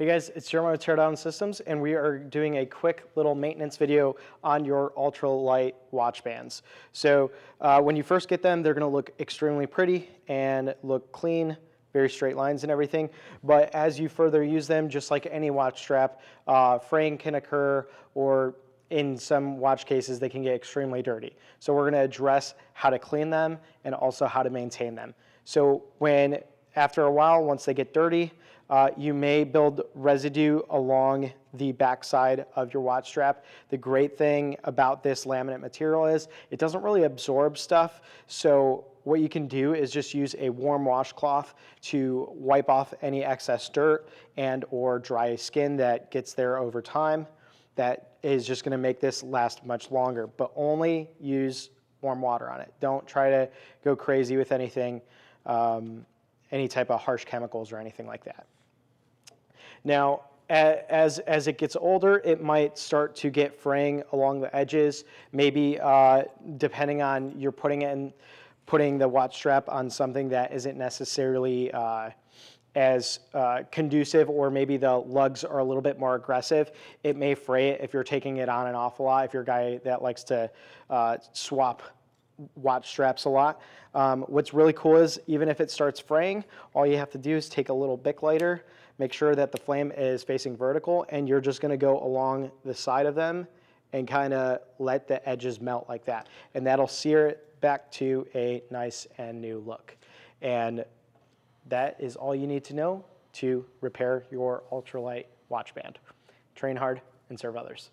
Hey guys, it's Jeremiah with Teardown Systems, and we are doing a quick little maintenance video on your ultralight watch bands. So when you first get them, they're going to look extremely pretty and look clean, very straight lines and everything. But as you further use them, just like any watch strap, fraying can occur, or in some watch cases, they can get extremely dirty. So we're going to address how to clean them and also how to maintain them. So after a while, once they get dirty, you may build residue along the backside of your watch strap. The great thing about this laminate material is it doesn't really absorb stuff. So what you can do is just use a warm washcloth to wipe off any excess dirt and or dry skin that gets there over time. That is just going to make this last much longer, but only use warm water on it. Don't try to go crazy with anything, any type of harsh chemicals or anything like that. Now, as it gets older, it might start to get fraying along the edges. Maybe depending on you're putting the watch strap on something that isn't necessarily as conducive, or maybe the lugs are a little bit more aggressive, it may fray it if you're taking it on and off a lot, if you're a guy that likes to swap watch straps a lot. What's really cool is even if it starts fraying, all you have to do is take a little Bic lighter, make sure that the flame is facing vertical, and you're just going to go along the side of them and kind of let the edges melt like that. And that'll sear it back to a nice and new look. And that is all you need to know to repair your ultralight watch band. Train hard and serve others.